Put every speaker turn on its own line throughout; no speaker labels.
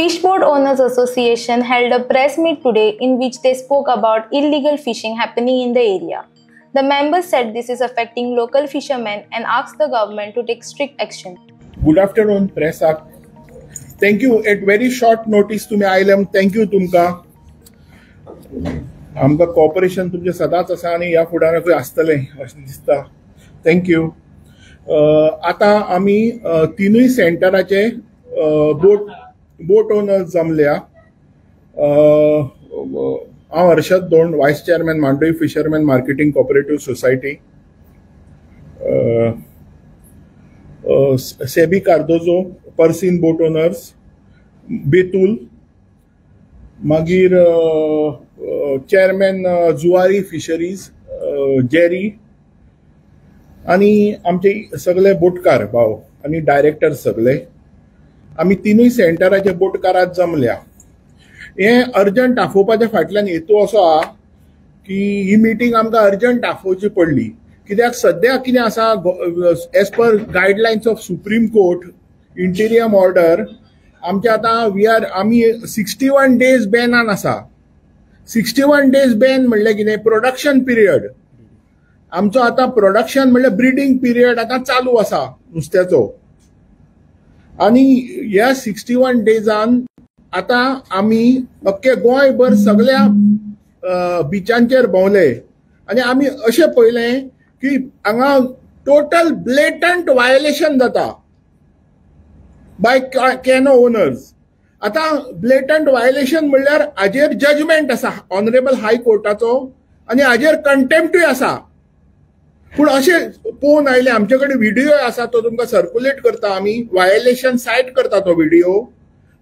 Fish Boat Owners Association held a press meet today in which they spoke about illegal fishing happening in the area. The members said this is affecting local fishermen and asked the government to take strict action.
Good afternoon, press. Thank you. At very short notice to me आयलें. Thank you तुमका. आमका corporation तुमचे सदांच आसा आणि या फुडाराकूय आसतलें अशें दिसता. Thank you. आता आमी तिनूय सेंटराचे बोट ओनर्स जमल्या. हांव Harshad Dond, vice chairman Mandovi fisherman marketing cooperative society. Seby Cardozo, purse seine boat owners, Betul, मागीर चेअरमॅन जुवारी फिशरीज जेरी, आणि आमचे सगळे बोटकार भाव आणि डायरेक्टर सगळे आम्ही तिनूय सेंटराचे बोटकारात जमल्या. हे अर्जंट आफोवपाच्या फाटल्यान हेतू असो आहा की ही मिटींग आमकां अर्जंट आफोवची पडली. कित्याक सद्या कितें आसा, as per guidelines of supreme court interim order, आमचे आतां आमी 61 days बॅनान आसा. 61 days बॅन म्हणल्यार कितें, प्रोडक्शन पिरियड. आमचो आतां प्रोडक्शन म्हणल्यार ब्रिडींग पिरियड आतां चालू आसा नुस्त्याचो. आणि ह्या 61 days'ान आतां आमी अख्खे गोंयभर सगळ्या बिचांचेर भोंवले आनी आमी अशें पळयलें की हांगा टोटल ब्लेटंट वायोलेशन जाता बाय कॅनो ओनर्स. आतां ब्लेटंट वायोलेशन म्हणल्यार हाजेर जजमेंट आसा ऑनरेबल हाय कोर्टाचो आनी हाजेर कंटेम्प्टूय आसा. पूण अशें पळोवन आयले, आमचे कडेन व्हिडिओ आसा, तो तुमकां सर्क्युलेट करता आमी, वायोलेशन सायट करता तो व्हिडिओ.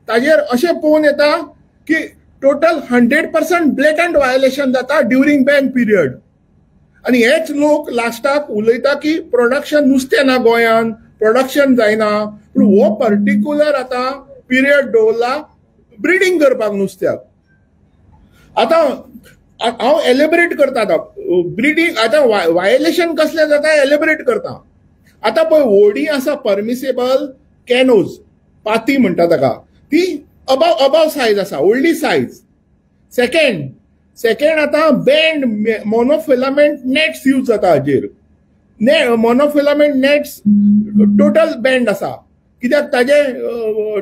ताजेर अशें पळोवन येता की टोटल 100% ब्लेटंट वायोलेशन जाता ड्युरींग बॅन पिरियड. आनी हेच लोक लास्टाक उलयता की प्रोडक्शन नुस्तें ना गोंयान, प्रोडक्शन जायना. पूण हो पर्टिक्युलर आतां पिरियड दवरला ब्रिडींग करपाक नुस्त्याक. आतां हांव एलेबरेट करता ब्रिडींग. आतां वायोलेशन कसलें जाता एलेबरेट करता. आतां पळय, व्हडी आसा परमिसेबल कॅनोज, पाती म्हणटा ताका, ती अबाव सायज आसा, व्हडली सायज. सेकंड आतां बँड मोनोफिलामेंट नेट्स यूज जाता हाजेर. मोनोफिलामेंट नेट्स टोटल बँड आसा. कित्याक ताजे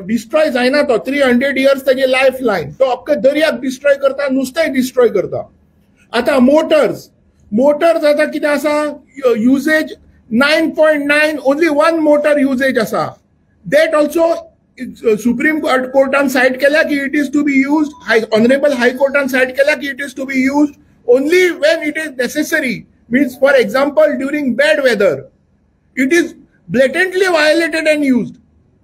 डिस्ट्रॉय जायना तो. 300 years ताजी लायफ लायन. तो अख्खे दर्याक डिस्ट्रॉय करता, नुस्तेंय डिस्ट्रॉय करता. आतां मोटर्स आतां कितें आसा, युजेज 9.9, ओन्ली 1 मोटर युजेज आसा. दॅट ऑल्सो सुप्रीम कोर्टान सायड केल्या की it is to be use, honourable high कोर्टान सायड केल्या की it is to be use only when it is necessary. Means for example during bad weather it is blatantly violated and used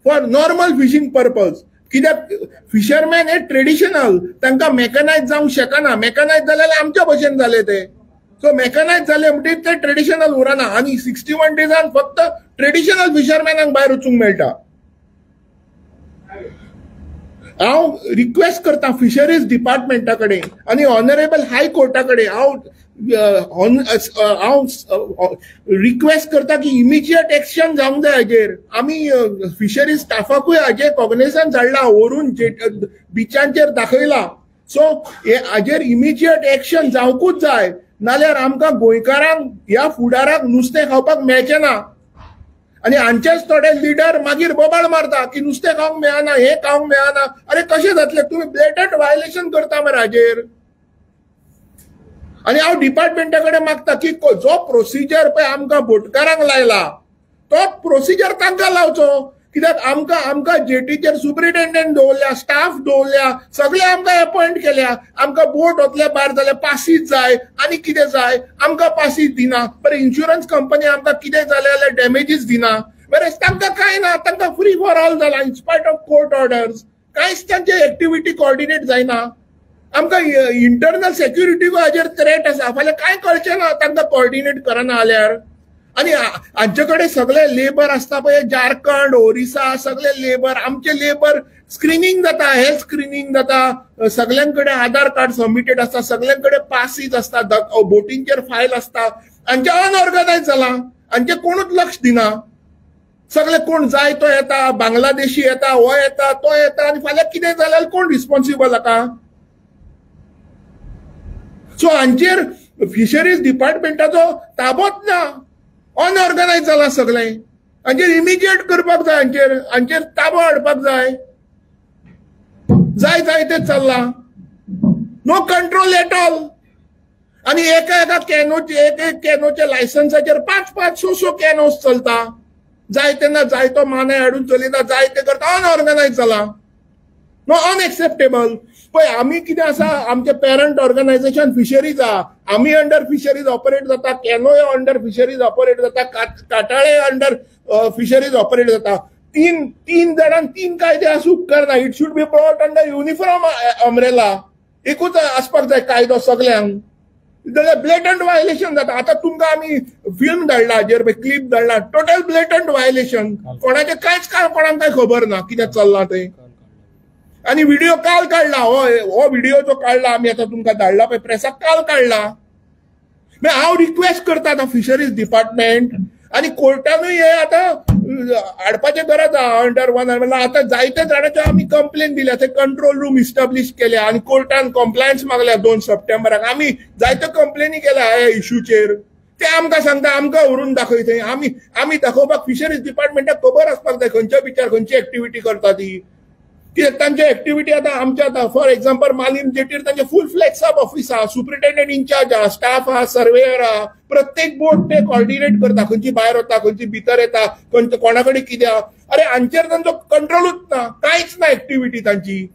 for normal fishing purpose. कित्याक fisherman हे traditional, तांकां mechanise जावंक शकना. मेकनायज जाल्यार आमच्या भशेन जाले ते. सो मेकनायज जाले म्हणटकीर ते ट्रेडिशनल उरना. आनी 61 days'ान फक्त ट्रेडिशनल फिशरमॅनांक भायर वचूंक मेळटा. हांव रिक्वेस्ट करता फिशरीज डिपार्टमेंटा कडेन आनी ऑनरेबल हाय कोर्टा कडेन हांव रिक्वेस्ट करता की इमिजिएट एक्शन जावंक जाय हाजेर. आमी फिशरीज स्टाफाकूय हाजेर कॉग्निझन्स हाडला, व्हरून बिचांचेर दाखयला. सो हाजेर इमिजिएट एक्शन जावंकूच जाय, नाल्यार आमकां गोंयकारांक ह्या फुडाराक नुस्तें खावपाक मेळचें ना. आनी हांचेच थोडे लिडर मागीर बोबाळ मारता की नुस्तें खावंक मेळना, हें खावंक मेळना. अरे कशें जातलें, तुमी ब्लेटंट वायोलेशन करता मरे हाजेर. आनी हांव डिपार्टमेंटा कडेन मागता की जो प्रोसिजर पळय आमकां बोटकारांक लायला तोच प्रोसिजर तांकां लावचो. कित्याक आमकां जेटीचेर सुप्रिटेंडंट दवरल्या, स्टाफ दवरल्या, सगळे आमकां अपॉयंट केल्या. आमकां बोट वतले भायर जाल्यार पासीस जाय आनी कितें जाय, आमकां पासीस दिना. बरें, इन्शुरन्स कंपनी आमकां कितें जालें जाल्यार डॅमेजीस दिना. बरें, तांकां कांय ना, तांकां फ्री फॉर ऑल जाला इन स्पायट ऑफ कोर्ट ऑर्डर्स. कांयच तांचे एक्टिविटी कॉर्डिनेट जायना. आमकां इंटरनल सेक्युरिटीक हाजेर थ्रेट आसा. फाल्यां कांय कळचें ना तांकां कॉर्डिनेट करना जाल्यार. आनी हांचे कडेन सगळे लेबर आसता पळय, झारखंड, ओरिसा, सगळे लेबर, आमचे लेबर स्क्रिनींग जाता, हेल्थ स्क्रिनींग जाता, सगळ्यां कडेन आधार कार्ड सबमिटेड आसता, सगळ्यां कडेन पासीस आसता, बोटींचेर फायल आसता. हांचे अनऑर्गनायज जाला, हांचे कोणूच लक्ष दिना. सगळे कोण जाय तो येता, बांगलादेशी येता, हो येता तो येता, आणि फाल्यां कितें जाल्यार कोण रिस्पॉन्सिबल आका? सो हांचेर फिशरीज डिपार्टमेंटाचो ताबोच ना, अनऑर्गनायज जाला सगळें. हांचेर इमिजिएट करपाक जाय, हांचेर ताबो हाडपाक जाय. जाय तेच चल्ला, नो कंट्रोल एट ऑल. आणि एका कॅनोचे एक कॅनोच्या लायसन्साचेर 5-6 कॅनोज चलता. जाय तेन्ना जाय तो माने हाडून चलयता, जाय ते करता, अनऑर्गनायज जाला. No, unacceptable. पळय आमी कितें आसा, आमचे पेरंट ऑर्गनायझेशन फिशरीज आहा, आमी अंडर फिशरीज ऑपरेट जाता, कॅनोय अंडर फिशरीज ऑपरेट जाता, काटाळे अंडर फिशरीज ऑपरेट जाता. तीन जाणांक 3 कायदे आसूं उपकारना. It should be brought under uniform umbrella. एकूच आसपाक जाय कायदो सगळ्यांक. जाल्यार ब्लेटंट वायलेशन जाता. आतां तुमकां आमी फिल्म धाडला, हाजेर क्लिप धाडला, टोटल ब्लेटंट वायलेशन. कोणाचें कांयच कोणाक काय खबर ना कितें चल्लां तें. आणि व्हिडिओ काल काढला, हो व्हिडिओ जो काढला आम्ही आता तुमकां धाडला पळय प्रेसाक, काल काढला. हांव रिक्वेस्ट करता आतां फिशरीज डिपार्टमेंट आणि कोर्टानूय हे आतां हाडपाचें गरज आहा अंडर वन. आतां जायते जाणांच्यो आमी कंप्लेन दिल्या, ते कंट्रोल रूम इस्टॅब्लिश केल्या आणि कोर्टान कॉम्प्लायन्स मागल्या 2 सप्टेंबराक. आमी जायत्यो कंप्लेनी केल्या ह्या इश्यूचेर. ते आमकां सांगता, आमकां व्हरून दाखय थंय. आमी दाखोवपाक फिशरीज डिपार्टमेंटाक खबर आसपाक जाय खंयच्या बिचार खंयची एक्टिव्हिटी करता ती. कित्याक तांची एक्टिव्हिटी आतां आमच्या आतां फॉर एग्जाम्पल मालीम जेटीर तांचे फूल फ्लॅग सब ऑफिस आहा, सुपरिटेंडंट इंचार्ज आहा, स्टाफ आहा, सर्वेयर आहा. प्रत्येक बोट ते कॉर्डिनेट करता, खंयची भायर वता, खंयची भितर येता, कोणा कडेन कितें आहा. अरे हांचेर तांचो कंट्रोलूच ना, कांयच ना एक्टिव्हिटी तांची.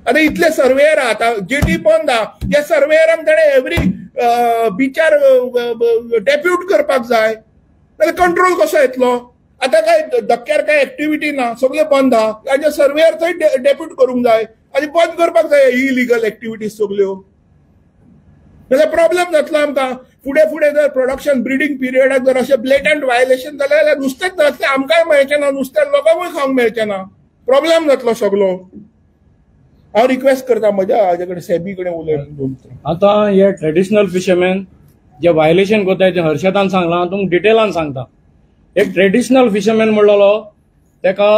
आतां इतले सर्वेयर आहा, आतां जेटी बंद आहा, ह्या सर्वेयरांक ताणें एवरी बिचार डेप्यूट करपाक जाय, जाल्यार कंट्रोल कसो येतलो? आता काय धक्क्यार काय एक्टिव्हिटी ना, सगळे बंद आहा. ताजे सर्वेयर थंय डेप्यूट करूंक जाय आनी बंद करपाक जाय इलिगल एक्टिव्हिटीज सगल्यो. जाल्यार प्रॉब्लेम जातलो आमकां. फुडें जर प्रोडक्शन ब्रिडींग पिरियडाक जर अशें ब्लेटंट वायलेशन जालें जाल्यार नुस्तेंच जातलें, आमकांय मेळचें ना, नुस्तें लोकांकूय खावंक मेळचें ना. प्रॉब्लेम जातलो सगळो. हांव रिक्वेस्ट करता म्हज्या हाजे कडेन सेबी कडेन उलयन.
आतां हे ट्रेडिशनल फिशरमॅन जे वायलेशन करताय ते हर्षदान सांगलां, तुमकां डिटेलान सांगता. एक ट्रेडिशनल फिशरमॅन म्हणलेलो तेका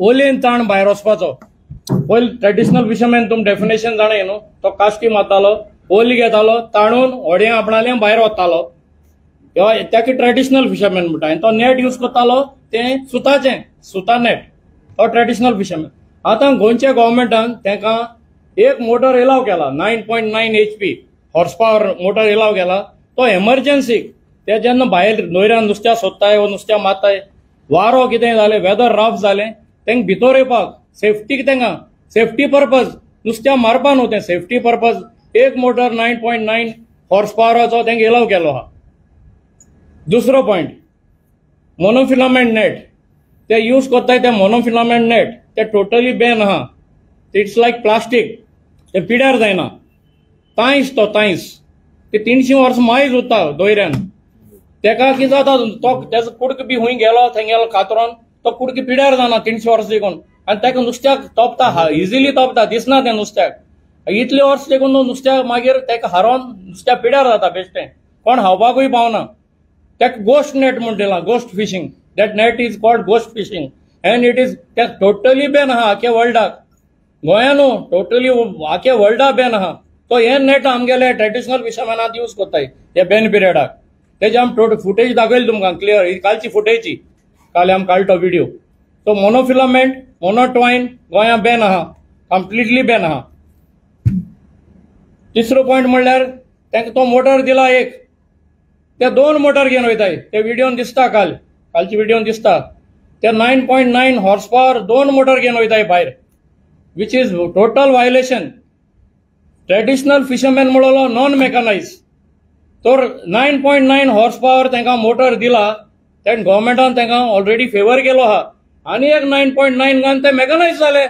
ओलयेन ताण भायर वचपाचो. पयलीं ट्रेडिशनल फिशरमॅन तुम डेफिनेशन जाणाय न्हू, तो काश्टी मारतालो, ओली घेतालो, ताणून व्हडें आपणालें भायर वतालो, ताका ट्रेडिशनल फिशरमॅन म्हणटा. आनी तो नेट यूज करतालो तें सुता नेट, तो ट्रेडिशनल फिशरमॅन. आतां गोंयच्या गव्हर्मेंटान ताका एक मोटर एलाव केला, 9.9 HP horse power motor allow केला. तो एमर्जन्सीक ते जेन्ना भायर न्हंयऱ्यान नुस्त्या सोदताय वा नुस्त्या मारताय, वारो कितें जालें, वेदर रफ जालें, तेंक भितर येवपाक सेफ्टीक, तेंकां सेफ्टी पर्पज, नुस्त्या मारपा न्हू, तें सेफ्टी पर्पज एक मोटर 9.9 हॉर्स पॉवराचो तेंका एलाव केलो आहा. दुसरो पॉयंट, मोनोफिलामेंट नेट ते यूज करताय. ते मोनोफिलामेंट नेट ते टोटली बॅन आहा. इट्स लायक प्लास्टीक, ते पिड्यार जायना. तायस ते 300 वर्स मायज उरता दोयऱ्यान. तेका कितें जाता, तो तेजो कुडक बी हुंय गेलो, थंय गेलो कातरोन, तो कुडक पिड्यार जाना 300 वर्स देखून. आनी तेका नुस्त्याक तोपता, इजिली तोपता, दिसना तें नुस्त्याक. इतले वर्स देखून नुस्त्याक मागीर तेका हारोन नुस्त्या पिड्यार जाता बेश्टें, कोण खावपाकूय पावना. तेका गोस्ट नेट म्हूण दिला, ghost fishing. That net is called ghost fishing and it is totally ban आहा आख्या वर्ल्डाक. गोंयानू टोटली आख्या वर्ल्डाक बॅन आहा. तो हे नेट आमगेले ट्रेडिशनल फिशरमॅनात यूज करताय हे बॅन पिरियडाक. तेजे आमी टोटल फुटेज दाखयली तुमकां क्लियर, ही कालची फुटेज, काल आमी काडलो व्हिडिओ. तो मोनोफिलामेंट, मोनोट्वाइन गोंया बॅन आहा, कंप्लिटली बॅन आहा. तिसरो पॉयंट म्हणल्यार तांकां तो मोटर दिला एक, ते 2 मोटर घेवन वयताय. ते व्हिडिओन दिसता, कालची व्हिडिओन दिसता. ते 9.9 हॉर्स पॉवर 2 मोटर घेवन वयताय भायर, which is total violation. Traditional fisherman म्हणलो नॉन मेकनायज. तर 9.9 हॉर्स पॉवर तांकां मोटर दिला, तें गव्हर्मेंटान तांकां ऑलरेडी फेवर केलो आहा. आनी एक 9.9 घालन ते मेकनायज जाले.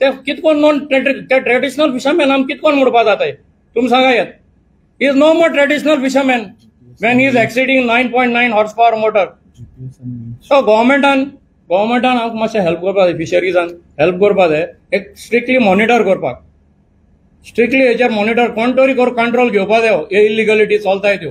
ते कितकोन नॉन ते ट्रेडिशनल फिशरमॅन कितकोन म्हणपा जाताय, तुमी सांगात. Is no more traditional fisherman when he is exceeding 9.9 horse power motor. So गव्हर्मेंटान आमकां मातशें हेल्प करपा जाय, फिशरीजान हेल्प करपा जाय, एक स्ट्रिक्टली मॉनिटर करपाक. स्ट्रिक्टली हेचेर मॉनिटर कोण तरी कंट्रोल घेवपा जायो, हे इलिगलिटी चलताय त्यो.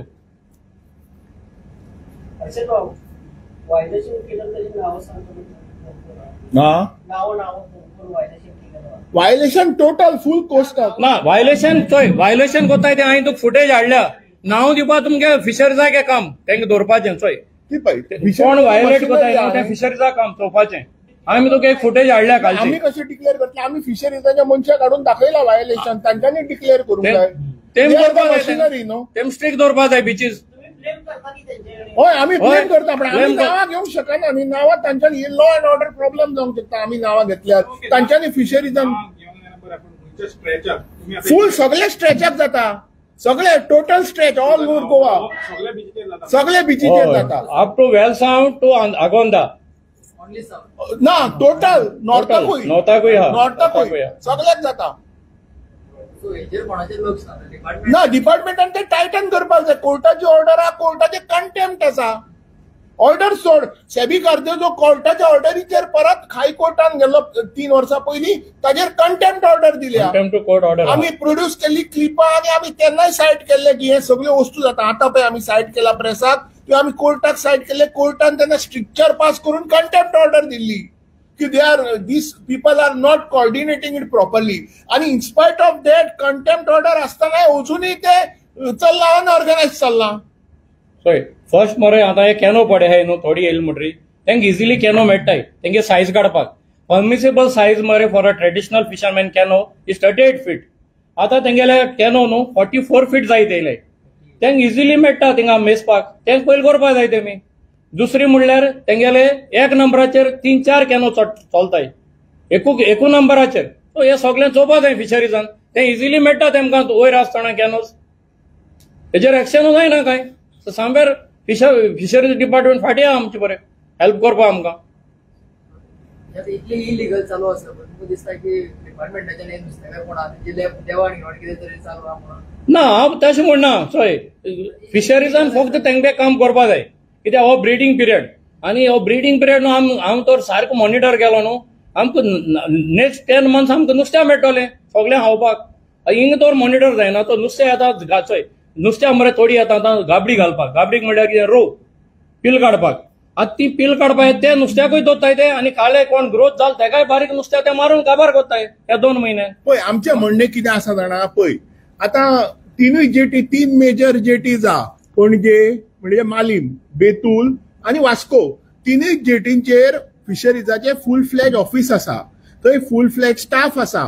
वायलेशन टोटल फुल कोस्टाक
ना वायलेशन कोताय ते हांवें तुका फुटेज हाडल्या नांव दिवपा तुमगे फिशरीजाक काम तेंगे दवरपाचें चोय कोण वायलेट कोताय त्या फिशरीजा काम चोवपाचें आम्ही तुका एक फुटेज हाडल्या कालची
आम्ही कशें डिक्लेअर करतले आमी फिशरीजाच्या मनशाक हाडून दाखयला वायलेशन तांच्यांनी डिक्लेअर करूंक जाय
तेम करपा जाय
मशिनरी न्हू
तेम स्ट्रिक्ट दवरपा जाय बीचीस
हय आमी ब्लेम करता पण आमी नांवां घेवंक शकना न्ही नांवां तांच्यांनी लॉ अँड ऑर्डर प्रॉब्लेम जावंक शकता आमी नांवां घेतल्यार तांच्यांनी फिशरीजान फुल सगळे स्ट्रेचाक जाता सगळे total stretch all over Goa सगळे बिचीचेर जाता
up to Velsao to Agonda
ना टोटल नॉर्थाकूय सगळ्याक जाता ना डिपार्टमेंटान ते टायटन करपाक जाय कोर्टाची ऑर्डर आहा कोर्टाचे कंटेम्प्ट आसा ऑर्डर सोड सेबी कार्दोजो कोर्टाच्या ऑर्डरीचेर परत हायकोर्टान गेलो 3 वर्सां पयलीं ताजेर कंटेम्प्ट ऑर्डर दिल्या आमी प्रोड्यूस केल्ली क्लिपां आनी आमी तेन्नाय सायट केल्ले की हे सगळ्यो वस्तू जाता आतां पळय आमी सायट केला प्रेसाक त्यो आमी कोर्टाक सायट केल्ले कोर्टान तेन्ना स्ट्रिक्चर पास करून कंटेम्प्ट ऑर्डर दिल्ली की these people are not coordinating it properly आणि in spite of that contempt order असताना अजूनही ते चल्ला अनऑर्गनाइज चल्ला
फर्स्ट मरे आता हे कॅनो पडे हाय न्हू थोडी येयली म्हणटरी तेंका इजिली कॅनो मेळटाय तेंगे सायज काडपाक परमिसिबल सायज मरे for a traditional fisherman canoe is 38 feet आता तेंगेले कॅनो न्हू 44 फीट जाय तेयले तेंका इजिली मेळटा थिंगा मेजपाक तेंका पयलीं करपाक जाय तेमी दुसरी म्हणल्यार तेंगेले एक नंबराचेर 3-4 कॅनो चलताय एकू नंबराचेर सो हे सगळें चोवपा जाय फिशरीजान ते इजिली मेळटा तेमकां वयर आसतना कॅनोज हेजेर एक्शनूच जायना काय सांबेर फिशरीज डिपार्टमेंट फाटी आहा आमचे बरें हेल्प करपा आमकां
इतली इलिगल चालू आसा तुमकां दिसता की डिपार्टमेंटाचे नुस्तेकार कोण आहा तेंची देवाण घेवाण कितें तरी चालू आहा म्हणून
ना हांव तशें म्हणना चोय फिशरीजान फक्त तेंगे काम करपा जाय कित्याक हो ब्रिडींग पिरियड आनी हो ब्रिडींग पिरियड न्हू हांव तर सारको मॉनिटर केलो न्हू आमकां नेक्स्ट 10 मंथ्स आमकां नुस्तें मेळटलें सगळें खावपाक हिंग तर मॉनिटर जायना तो नुस्तें येता चोय नुस्त्या मरे थोडी येता आतां गाबडी घालपाक गाबडीक म्हणल्यार कितें रो पील काडपाक आतां ती पील काडपाक ते नुस्त्याकूय दोताय ते आनी काळे कोण ग्रोथ जाल तेकाय बारीक नुस्त्या ते मारून काबार कोत्ताय ह्या 2 म्हयने
पळय आमचें म्हणणें कितें आसा जाणा पळय आतां तिनूय जेटी 3 मेजर जेटीज आहा पणजे म्हणजे मालीम बेतूल आणि वास्को तिनूय जेटींचेर फिशरीजाचे फुल फ्लॅज ऑफिस आसा थंय फुल फ्लॅज स्टाफ आसा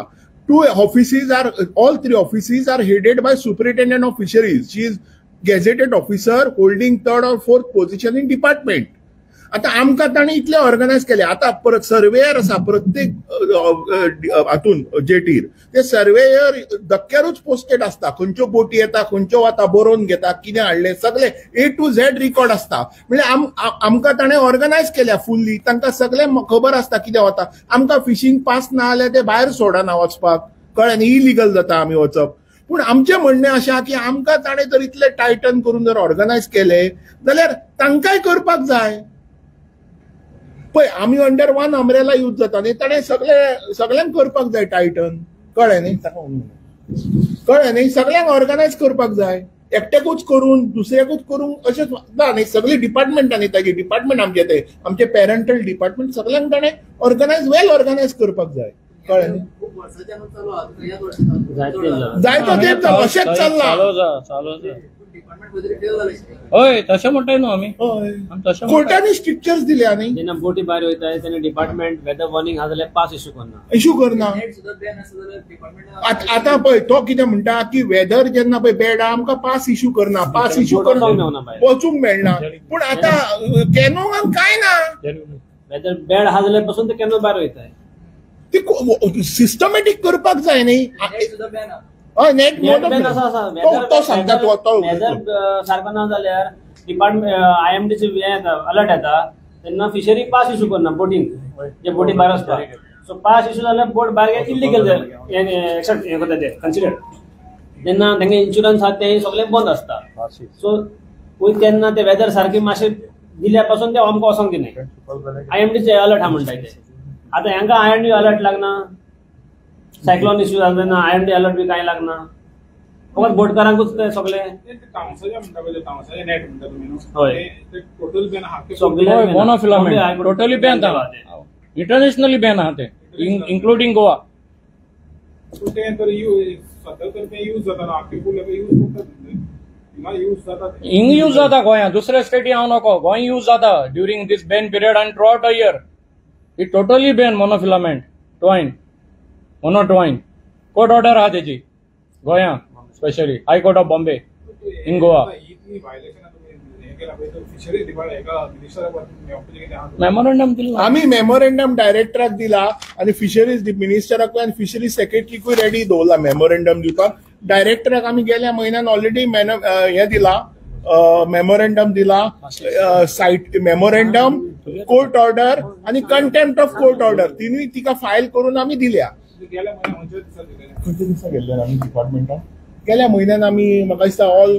2 offices are all 3 offices are headed by superintendent of fisheries she is gazetted officer holding 3rd or 4th position in department आता आमकां ताणें इतले ऑर्गनायज केले आता परत सर्वेयर आसा प्रत्येक हातून जेटीर ते सर्वेयर धक्क्यारूच पोस्टेड आसता खंयच्यो बोटी येता खंयच्यो वता बरोवन घेता कितें हाडले सगळे A to Z रिकॉर्ड आसता म्हणजे आमकां ताणें ऑर्गनायज केल्या फुल्ली तांकां सगळें खबर आसता कितें वता आमकां फिशींग पास ना जाल्यार ते भायर सोडना वचपाक कळ्ळें न्ही इलिगल जाता आमी वचप पूण आमचें म्हणणें अशें आहा की आमकां ताणें जर इतले टायटन करून जर ऑर्गनायज केले जाल्यार तांकांय करपाक जाय पळय आमी अंडर 1 अम्ब्रेला यूज जाता न्ही ताणें सगळ्यांक करपाक जाय टायटन कळ्ळें न्ही सगळ्यांक ऑर्गनायज करपाक जाय एकट्याकूच करून दुसऱ्याकूच करूंक अशेंच ना न्ही सगळी डिपार्टमेंटांनी ताची डिपार्टमेंट आमचे ते आमचे पॅरंटल डिपार्टमेंट सगळ्यांक ताणें वेल ऑर्गनायज करपाक जाय कळ्ळें न्ही जायतो तेंप अशेंच चल्ला
हय तशें म्हणटाय न्हू आमी
कोर्टांनी स्ट्रिक्चर्स दिल्या न्ही
जेन्ना बोटी भायर वयताय तेन्ना डिपार्टमेंट वेदर वॉर्निंग आहा जाल्यार पास
इश्यू करना आतां पळय तो कितें म्हणटा की वेदर जेन्ना पळय बॅड आहा आमकां पास इश्यू करना पास इश्यू करना वचूंक मेळना पूण आतां कॅनोवान कांय ना
वेदर बॅड आहा जाल्यार पासून ते कॅनो भायर वयताय
ती सिस्टमॅटीक करपाक जाय न्ही हय नेट तो सांगता
वेदर सारको ना जाल्यार डिपार्टमेंट IMDचे अलर्ट येता तेन्ना फिशरी पास इश्यू करना बोटींक जे बोटी भायर आसता सो पास इश्यू जाल्यार बोट भायर इलिगल हे करता ते कन्सिडर तेन्ना तेंगे इन्शुरन्स आहा ते सगळे बंद आसता सो पळय तेन्ना ते वेदर सारके मातशें दिल्या पासून ते आमकां वसोंक दिनाय IMDचे अलर्ट आहा म्हणटाय ते आतां हांकां IMD अलर्ट लागना सायक्लोन इश्यू जाता तेन्ना IMD अलर्ट बी कांय लागना फकत बोटकारांकूच ते सगळे
तामसाचे म्हणटा पळय तामसाचे नेट म्हणटा तुमी न्हू
होय.
ते टोटल बॅन आहा ते
सगळे
मोनोफिलामेंट टोटली बॅन आहा इंटरनॅशनली बॅन आहा ते इन्क्लुडिंग गोवा.
ते तर सध्या तर ते यूज जाता ना आख्खे फूल यूज करतात हिंगा यूज जाता ते.
हिंग यूज जाता गोंयांत दुसऱ्या स्टेटी हांव नको गोंय यूज जाता ड्युरिंग दीस बॅन पिरियड आनी throughout a year it totally ban monofilament twine monotwine court order आहा तेजी गोंयांत specially high court of Bombay in Goa.
इतली व्हायलेशन तुम्ही हे केला पळय फिशरी डिपार्टमेंट एका मिनिस्टराक मेळपाचें कितें आहा
मेमोरंडम दिला
आम्ही मेमोरेंडम डायरेक्टराक दिला आणि फिशरीज मिनिस्टराक आणि फिशरीज सेक्रेटरीकूय रेडी दवरला मेमोरेंडम दिवपाक. डायरेक्टराक आम्ही गेल्या म्हयन्यान ऑलरेडी हे दिला मेमोरेंडम दिला साइट मेमोरेंडम कोर्ट ऑर्डर आणि कंटेम्प्ट ऑफ कोर्ट ऑर्डर तिनूय तिका फायल करून आम्ही दिल्या.
गेल्या महिन्यात खंयच्या दिसा दिलेले
खंयच्या दिसा गेल्ले आमी डिपार्टमेंटान गेल्या म्हयन्यान आमी म्हाका दिसता ऑल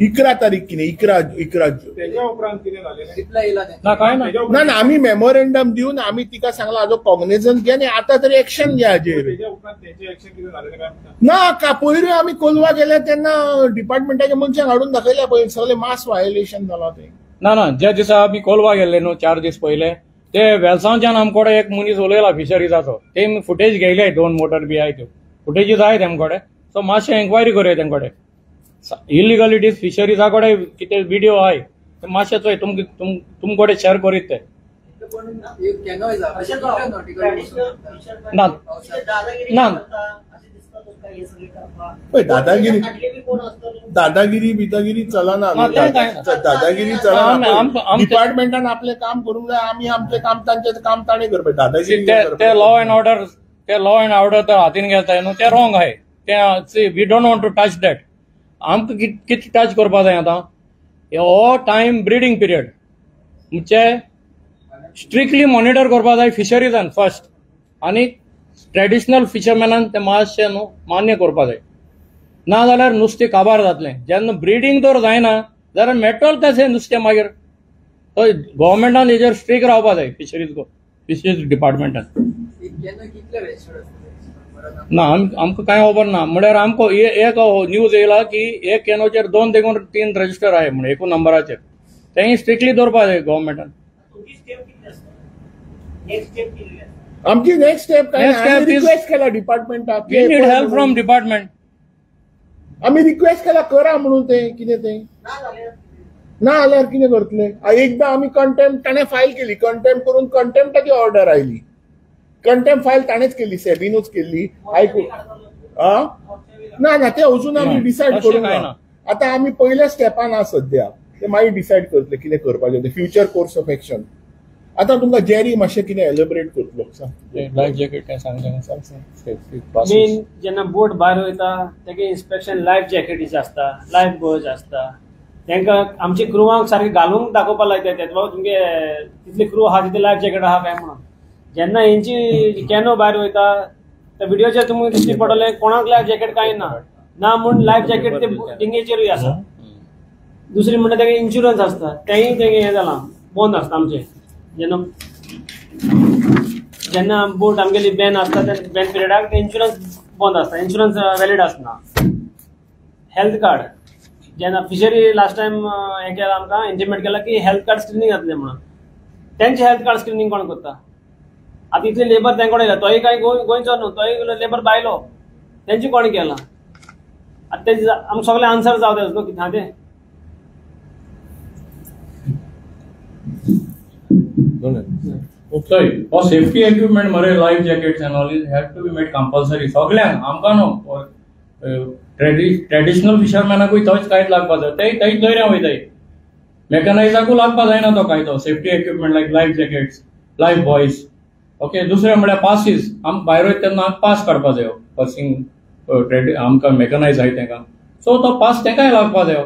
11 तारीख कितें 11
तेच्या उपरांत कितें जालेलें
रिप्लाय येयला
ना काय ना
ना आम्ही मेमोरेंडम दिवन आम्ही तिका सांगला हाजो कॉग्निझन्स घे आणि आता तरी एक्शन घ्या हाजेर.
तेच्या उपरांत तेचे एक्शन कितें जालेलें काय म्हणटा
ना का पयलीं आमी कोलवा गेले तेन्ना डिपार्टमेंटाच्या मनशांक हाडून दाखयल्या पळय सगळे मास व्हायोलेशन जाला ते.
ना ज्या दिसा आमी कोलवा गेल्ले न्हू 4 दीस पयले ते वेलसांवच्यान आमकोडे एक मनीस उलयला फिशरीजाचो ते फुटेज घेयले 2 मोटर बी आहाय त्यो फुटेजीस आहाय तेमकोडे सो मातशें एन्क्वायरी करूया तेंकोडे इलिगलिटीज फिशरीजा कोडे कितें व्हिडिओ आहाय ते मातशें चोय तुमकोडे शेअर करीत ते
केन्ना
ना ना
पळय दादागिरी बिदागिरी चलना दादागिरी चलना डिपार्टमेंटान आपलें काम करूंक जाय आमी आमचें काम तांचें काम ताणें करपाचें दादागिरी
ते लॉ अँड ऑर्डर तर हातीन घेताय न्हू ते रॉंग आहाय ते we don't want to touch that आमकां कितें टच करपा जाय आतां हो टायम ब्रिडींग पिरियड म्हणजे स्ट्रिक्टली मॉनिटर करपा जाय फिशरीजान फर्स्ट आनी ट्रेडिशनल फिशरमॅनान ते मातशें न्हू मान्य करपा जाय ना जाल्यार नुस्तें काबार जातलें जेन्ना ब्रिडींग तर जायना जाल्यार मेटल कशें नुस्तें मागीर गव्हर्मेंटान हेजेर स्ट्रिक्ट रावपा जाय फिशरीज डिपार्टमेंटान ना आमकां कांय खबर ना म्हळ्यार आमकां एक न्यूज येयला की एक कॅनोचेर 2 देखून 3 रजिस्टर आहाय म्हण एकूच नंबराचेर तेंय स्ट्रिक्टली दवरपा जाय गव्हर्मेंटान.
आमची नेक्स्ट स्टेप काय रिक्वेस्ट केला डिपार्टमेंटाक
we need help from department
आम्ही रिक्वेस्ट केला करा म्हणून ते कितें ते ना जाल्यार कितें करतले. एकदां आमी कंटेम्प्ट ताणें फायल केली कंटेम्प्ट करून कंटेम्प्टाची ऑर्डर आयली कंटेम्प्ट फायल ताणेच केली सेबीनूच केली ना ते अजून आमी डिसायड करूंक ना. आतां आमी पयल्या स्टेपान आहा सध्या ते मागीर डिसायड करतले कितें करपाचें ते फ्युचर कोर्स ऑफ एक्शन. आतां तुमकां जेरी मातशें कितें एलिब्रेट करतलो
लायफ जॅकेट काय सांगता
मेन जेन्ना बोट भायर वयता तेगे इन्स्पेक्शन लायफ जॅकेटीचे आसता लायफ गोज आसता तांकां आमच्या क्रुवांक सारके घालूंक दाखोवपा लायता ते बाबा तुमगे तितले क्रू आहा तितले लायफ जॅकेट आहा काय म्हणून जेन्ना हेंची कॅनो भायर वयता त्या व्हिडिओचेर तुमकां दिश्टी पडटलें कोणाक लायफ जॅकेट कांय ना म्हूण लायफ जॅकेट ते डिंगेचेरूय आसा. दुसरी म्हणटा तेगे इन्शुरन्स आसता तेंय तेगे हें जालां बंद आसता आमचें जेन्ना बोट आमगेली बॅन आसता त्या बॅन पिरियडाक ते इन्शुरन्स बंद आसता इन्शुरन्स वॅलीड आसना. हेल्थ कार्ड जेन्ना फिशरी लास्ट टायम हें केलां आमकां इंटिमेट केलां की हेल्थ कार्ड स्क्रिनींग जातलें म्हणून तेंचे हेल्थ कार्ड स्क्रिनींग कोण करता. आतां इतले लेबर तेंकोण येयला तोय काय गोंयचो न्हू तोय लेबर भायलो तेंचे कोण केलां आतां ते आमकां सगळे आन्सर जावं न्हू कितें तें
for safety equipment मरे life jackets and all this have to be made compulsory सगळ्यांक आमकां न्हू ट्रेडिशनल फिशरमॅनाकूय थंयच कांयच लागपा जाय तेय तयऱ्या वयताय मेकनायजाकूय लागपा जायना तो कायदो safety equipment like life jackets life buoys okay. दुसरें म्हळ्यार पासीस आमकां भायर वयता तेन्ना पास काडपा जायो पासींग आमकां मेकनायज आहाय तांकां सो तो पास तांकांय लागपा जायो.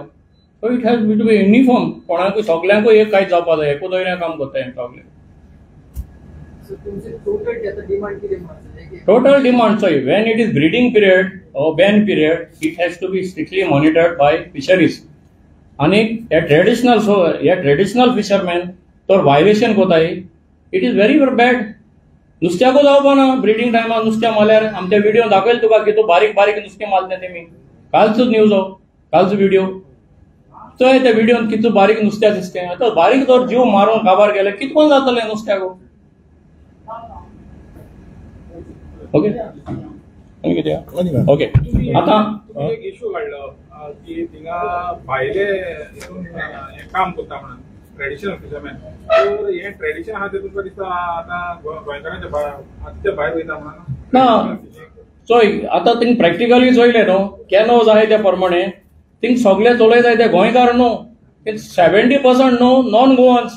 So it has to be uniform कोणाकूय सगळ्यांकूय एक कांयच जावपा जाय एकूच तयऱ्या काम करता हें सगळें. Total demand, sorry, when it is breeding period or ban period, it has to be strictly monitored by fisheries. And a traditional fisherman, तो violation होता है, it is very bad. नुस्त्याकूच जावपा ना ब्रिडींग टायमार नुस्तें मारल्यार आमच्या व्हिडिओ दाखयलें तुका की तूं बारीक बारीक नुस्तें मारलें तेमी कालचोच न्यूज कालचो व्हिडिओ चोय त्या व्हिडिओन कितलो बारीक नुस्तें दिसतें आतां बारीक जर जीव मारून काबार गेले कितकोन जातलें नुस्त्याक ओके ओके आतां
एक इश्यू काडलो की थिंगा भायले हितून हें काम करता म्हणून ट्रेडिशनल फिशरमॅन तर हे ट्रेडिशन आहा ते तुमकां दिसता आतां गोंयकारांच्या आतां भायर वयता म्हणून
ना चोय आतां थिंग प्रॅक्टिकली चोयलें न्हू केनो जाय त्या प्रमाणे थिंग सगळे चलयताय ते गोंयकार न्हू 70% न्हू नॉन गोवन्स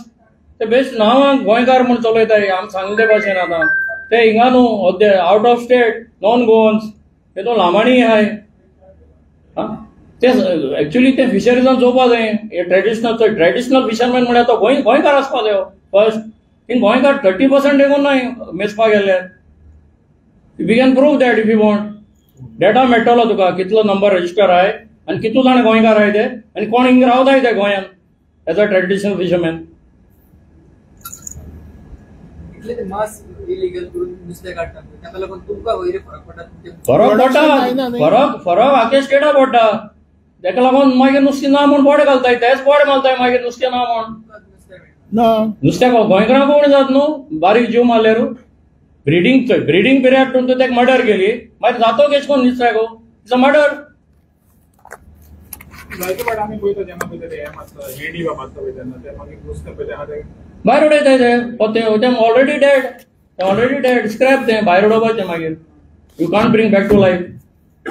ते बेस्ट नांवांक गोंयकार म्हूण चलयताय आमी सांगले भाशेन आतां ते हिंगा न्हू out of state non Goans ते लांबाणी आहाय ते एक्चुअली ते फिशरीजान चोवपा जाय हे ट्रेडिशनल फिशरमॅन म्हळ्यार तो गोंयकार आसपा जायो फर्स्ट थिंग गोंयकार 30% देखून नाय मेजपाक गेल्यार we can prove that if you want data मेळटलो तुका कितलो नंबर रजिस्टर आहाय आनी कितलो जाण गोंयकार आहाय ते आनी कोण हिंगा रावताय ते गोंयान एज अ ट्रेडिशनल फिशरमॅन
इतले ते मास इलिगल करून नुस्तें काडटात ताका लागून तुमकां वयरे फरक पडटा
फरक आख्या स्टेटा पडटा ताका लागून मागीर नुस्तें ना म्हूण बोडे घालताय तेच बोडे मारताय मागीर नुस्तें ना म्हूण नुस्त्याक गोंयकारां कोण जात न्हू बारीक जीव मारल्यार ब्रिडींग पिरियड तूं तेका मर्डर केली मागीर जातो केश कोन नुस्त्याक इट्स अ मर्डर
जायते फावट आमी पळयता जेन्ना पळय ते हें मारता हेडी बा मारता पळय तेन्ना ते मागीर नुस्तें पळय तें आहा तें
भायर उडयताय ते ऑलरेडी डेड स्क्रॅप ते भायर उडोवपाचें मागीर you can't bring back to life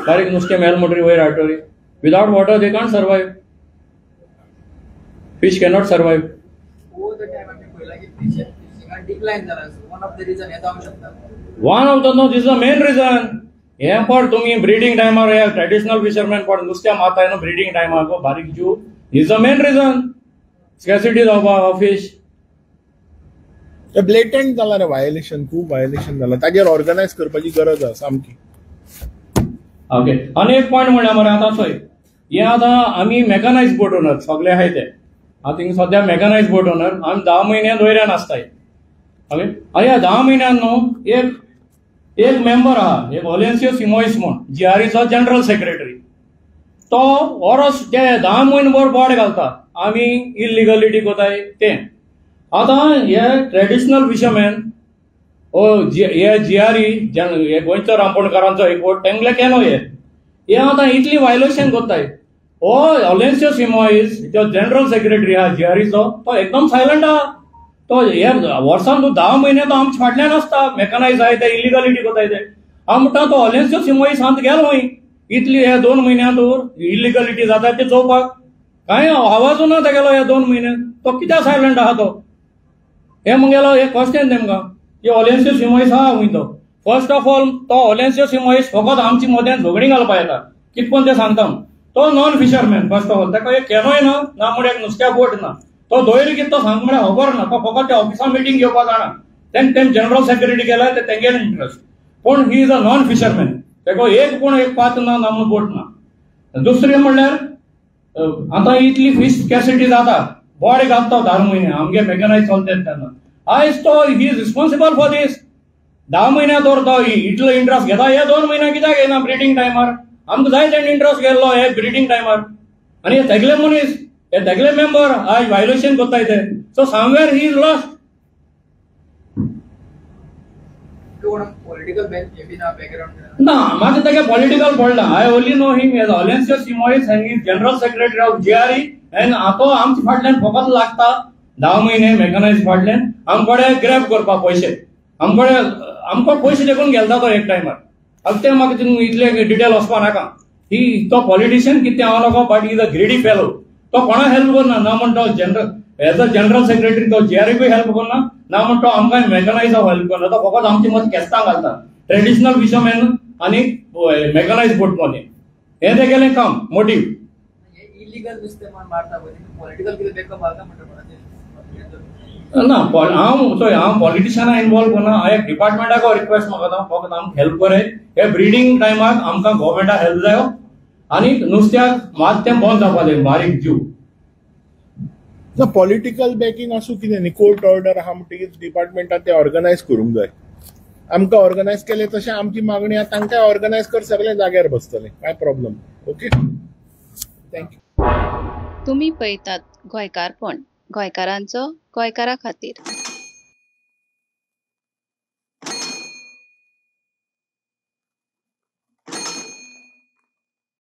बारीक नुस्तें मेल म्हणटरी वयर हाडटरी without water they can't survive fish cannot survive
over the time आमी पळयला की फिशिंगान डिक्लाइन जाला वन ऑफ द रिजन हे जावंक शकता
one of the no this is the main reason हे पड तुम्ही ब्रिडींग टायमार हे ट्रेडिशनल फिशरमॅन पड नुस्तें मारताय न्हू ब्रिडींग टायमार बारीक जीव इज द मेन रिजन स्कॅसिटी जावपा फिश
ब्लेटंट जाला रे वायलेशन खूब वायलेशन जाला ताजेर ऑर्गनायज करपाची गरज आसा सामकी
ओके आनी एक पॉयंट म्हळ्यार मरे आतां चोय हे आतां आमी मेकनायज बोट ओनर सगळे आहाय ते थिंग सद्या मेकनायज बोट ओनर आमी 10 म्हयन्यान वयऱ्यान आसताय ओके ह्या 10 म्हयन्यान न्हू एक मेंबर आहा एक ओलेन्सियो सिमोइस म्हूण जीआरईचो जनरल सेक्रेटरी तो वरस ते 10 म्हयने भर बोड घालता आमी इलिगलिटी कोताय ते आतां हे ट्रेडिशनल फिशरमॅन हे जीआरई हे गोंयचो रामपोणकारांचो एक वोट तेंगले केनो हे आतां इतली वायलेशन कोत्ताय हो ओलेन्सियो सिमोइस जो जनरल सेक्रेटरी आहा जीआरईचो तो एकदम सायलंट आहा तो हे वर्सान तूं 10 म्हयने तो आमच्या फाटल्यान आसता मेकनायज आहाय ते इलिगलिटी कोताय ते हांव म्हणटा तो ओलेन्सियो सिमोइस हांत गेलो हूंय इतली हे 2 म्हयन्यांत इलिगलिटी जाता ते चोवपाक कांय आवाजू ना तेगेलो हे 2 म्हयन्यान तो कित्याक सायलंट आहा तो हे मुगेलो हे क्वेश्चन तेमकां की ओलेन्सियो सिमोइस आहा हूंय तो फर्स्ट ऑफ ऑल तो ओलेन्सियो सिमोइस फकत आमची मदें झगडीं घालपा येता कितकोन ते सांगता तो non fisherman first of all ताका एक केनोय ना म्हण एक नुस्त्या बोट ना तो दोयरी कितें तो सांग म्हळ्यार खबर ना तो फकत त्या ऑफिसान मिटींग घेवपा जाणा तेम जनरल सेक्रेटरी केला ते तेंगेर इंट्रस्ट पूण he is a non fisherman तेका एक पूण एक पात ना म्हूण बोट ना दुसरें म्हणल्यार आतां इतली फीश स्कॅसिटी जाता बोडे घालता 10 म्हयने आमगे मेकनायज चलतात तेन्ना आयज तो ही इज रिस्पॉन्सिबल फॉर दीस 10 म्हयन्या तर तो इतलो इंट्रस्ट घेता हे 2 म्हयने कित्याक घेयना ब्रिडींग टायमार आमकां जाय तेणें इंट्रस्ट गेल्लो हे ब्रिडींग टायमार आनी हे तेगले मनीस हे तेगले मेंबर आयज वायलेशन कोत्ताय ते so somewhere he is lost
political background
ना म्हाका तेगे पॉलिटिकल पडला I only know him as Olencio Simoes and he general secretary of GRE and तो आमच्या फाटल्यान फकत लागता 10 म्हयने मेकनायज फाटल्यान आमकडे ग्रॅब करपा पयशे आमकां पयशे देखून गेलता तो एक टायमार अब ते म्हाका इतले डिटेल वचपा नाका ही तो पॉलिटिशियन कितें हांव नाका बट इज अ ग्रेडी फेलो तो कोणा हेल्प करना ना म्हण तो एज अ जनरल सेक्रेटरी तो जीआरईकूय हेल्प करना ना म्हण तो आमकां मेकनायज हेल्प करना तो फकत आमची मत केस्तां घालता ट्रेडिशनल फिशरमॅन आनी मेकनायज बोट मध्ये हे तेगेलें काम मोटीव
इलिगल नुस्तें मारता पॉलिटिकल कितें बॅकअप आहा म्हणटा
ना हांव पॉलिटिशियना इन्वॉल्व करना हांव एक डिपार्टमेंटाक रिक्वेस्ट मागता फकत आमकां हेल्प करे हे ब्रिडींग टायमार आमकां गव्हर्मेंटाक हेल्प जायो आनी नुस्त्याक मात तें बंद जावपा जाय बारीक जीव
पॉलिटिकल बॅकिंग आसूं कितें न्ही कोर्ट ऑर्डर आहा म्हणटकीर डिपार्टमेंटान ते ऑर्गनायज करूंक जाय आमकां ऑर्गनायज केले तशें आमची मागणी आहा तांकां ऑर्गनायज कर, सगळे जाग्यार बसतले, काय प्रॉब्लेम. Okay, thank you.
तुम्ही पळयतात गोंयकारपण, गोंयकारांचो गोंयकारा खातीर.